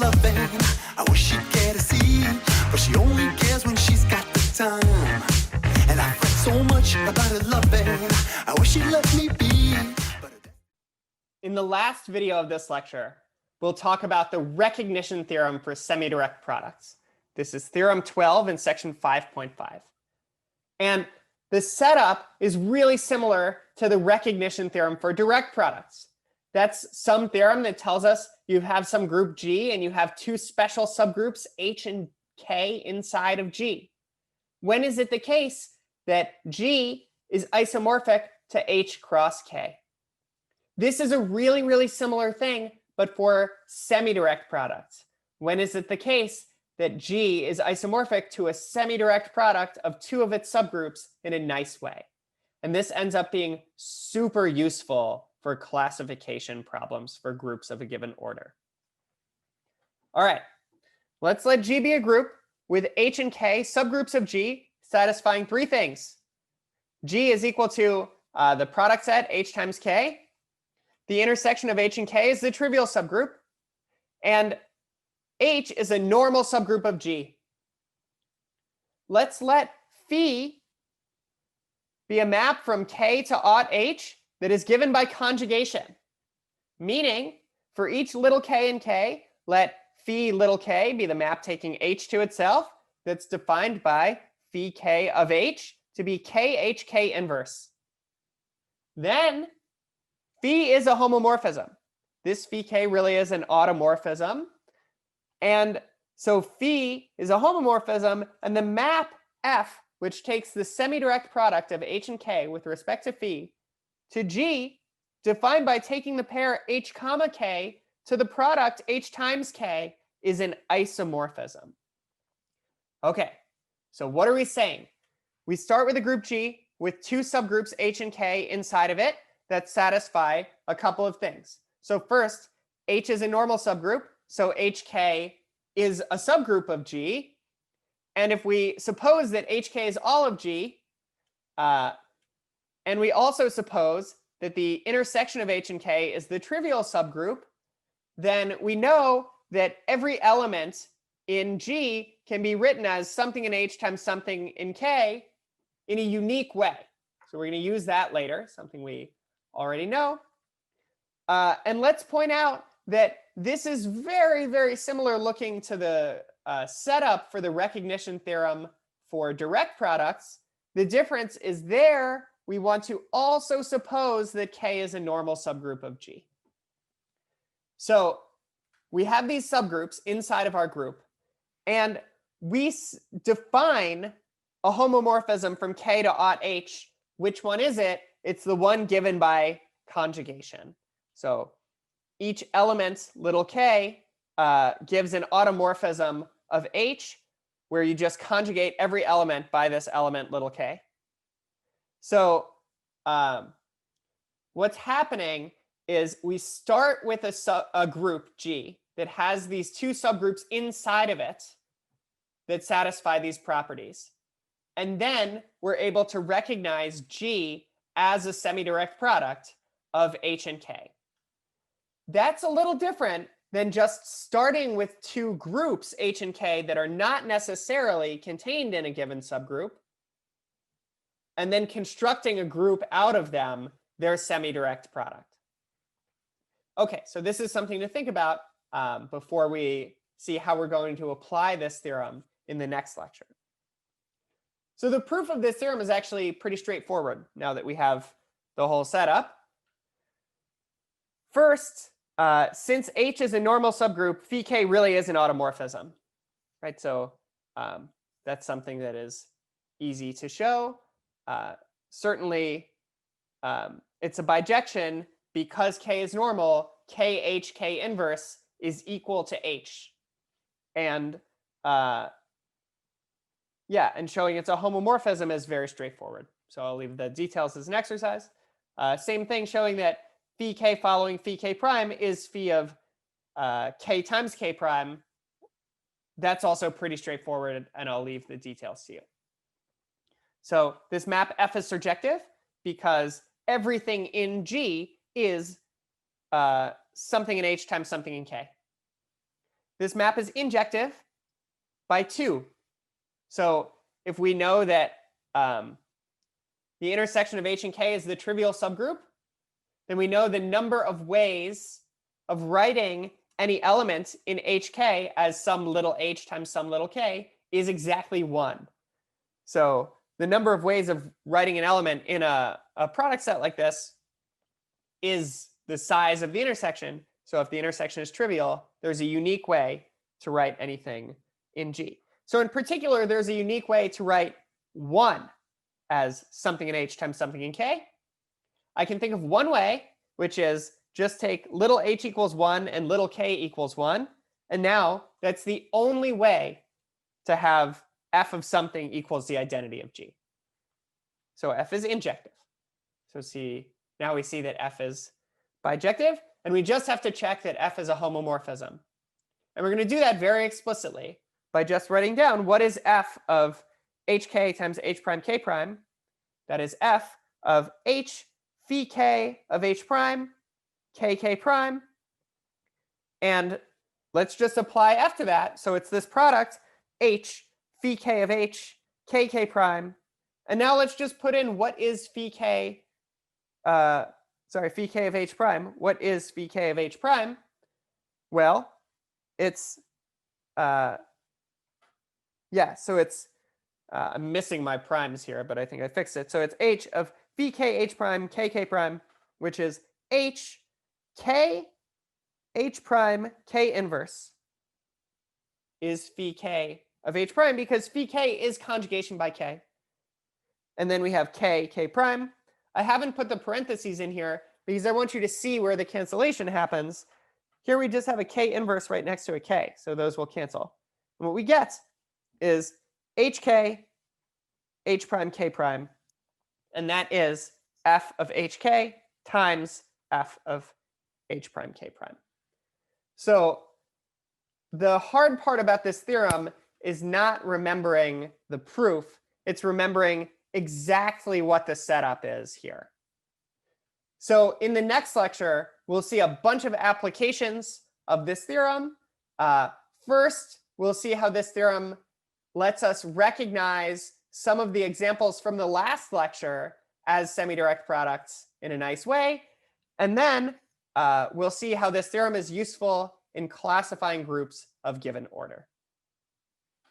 loving. I wish she'd care to see, but she only cares when she's got the time. And I fret so much about her loving. I wish she'd let me be. In the last video of this lecture, we'll talk about the recognition theorem for semidirect products. This is theorem 12 in section 5.5. And the setup is really similar to the recognition theorem for direct products. That's some theorem that tells us you have some group G and you have two special subgroups H and K inside of G. When is it the case that G is isomorphic to H cross K? This is a really, really similar thing, but for semidirect products. When is it the case that G is isomorphic to a semidirect product of two of its subgroups in a nice way? And this ends up being super useful for classification problems for groups of a given order. All right, let's let G be a group with H and K subgroups of G satisfying three things. G is equal to the product set H times K. The intersection of H and K is the trivial subgroup. And H is a normal subgroup of G. Let's let phi be a map from K to aught H that is given by conjugation. Meaning, for each little k in K, let phi little k be the map taking H to itself that's defined by phi k of H to be KHK inverse. Then phi is a homomorphism. This phi k really is an automorphism. And so phi is a homomorphism, and the map F, which takes the semidirect product of H and K with respect to phi to G, defined by taking the pair H comma K to the product H times K, is an isomorphism. Okay, so what are we saying? We start with a group G with two subgroups H and K inside of it that satisfy a couple of things. So first, H is a normal subgroup, so HK is a subgroup of G. And if we suppose that HK is all of G, and we also suppose that the intersection of H and K is the trivial subgroup, then we know that every element in G can be written as something in H times something in K in a unique way. So we're going to use that later, something we already know. And let's point out that this is very, very similar looking to the setup for the recognition theorem for direct products. The difference is there we want to also suppose that K is a normal subgroup of G. So we have these subgroups inside of our group, and we define a homomorphism from K to aught H. Which one is it? It's the one given by conjugation. So each element, little k, gives an automorphism of H, where you just conjugate every element by this element, little k. So what's happening is we start with a group G that has these two subgroups inside of it that satisfy these properties. And then we're able to recognize G as a semidirect product of H and K. That's a little different than just starting with two groups H and K that are not necessarily contained in a given subgroup, and then constructing a group out of them, their semidirect product. OK, so this is something to think about before we see how we're going to apply this theorem in the next lecture. So the proof of this theorem is actually pretty straightforward now that we have the whole setup. First, since H is a normal subgroup, phi k really is an automorphism, right? So that's something that is easy to show. Certainly, it's a bijection because k is normal. KHK inverse is equal to H, and yeah, and showing it's a homomorphism is very straightforward. So I'll leave the details as an exercise. Same thing, showing that phi k following phi k prime is phi of k times k prime. That's also pretty straightforward, and I'll leave the details to you. So this map F is surjective because everything in G is something in H times something in K. this map is injective by 2. So if we know that the intersection of h and k is the trivial subgroup, then we know the number of ways of writing any element in hk as some little h times some little k is exactly 1. So the number of ways of writing an element in a product set like this is the size of the intersection. So if the intersection is trivial, there's a unique way to write anything in G. So in particular, there's a unique way to write 1 as something in H times something in K. I can think of one way, which is just take little h equals 1 and little k equals 1. And now that's the only way to have f of something equals the identity of G. So f is injective. So now we see that f is bijective. And we just have to check that f is a homomorphism. And we're going to do that very explicitly by just writing down what is f of hk times h prime k prime. That is f of h phi k of h prime, kk prime. And let's just apply f to that. So it's this product h phi k of h, kk prime. And now let's just put in what is phi k, phi k of h prime. What is phi k of h prime? Well, it's, so it's, I'm missing my primes here, but I think I fixed it. So it's h of phi k h prime, kk prime, which is h k h prime k inverse is phi k of h prime, because phi k is conjugation by k. And then we have k prime. I haven't put the parentheses in here because I want you to see where the cancellation happens. Here we just have a k inverse right next to a k, so those will cancel. And what we get is hk h prime k prime, and that is f of hk times f of h prime k prime. So the hard part about this theorem is not remembering the proof. It's remembering exactly what the setup is here. So in the next lecture, we'll see a bunch of applications of this theorem. First, we'll see how this theorem lets us recognize some of the examples from the last lecture as semidirect products in a nice way. And then we'll see how this theorem is useful in classifying groups of given order.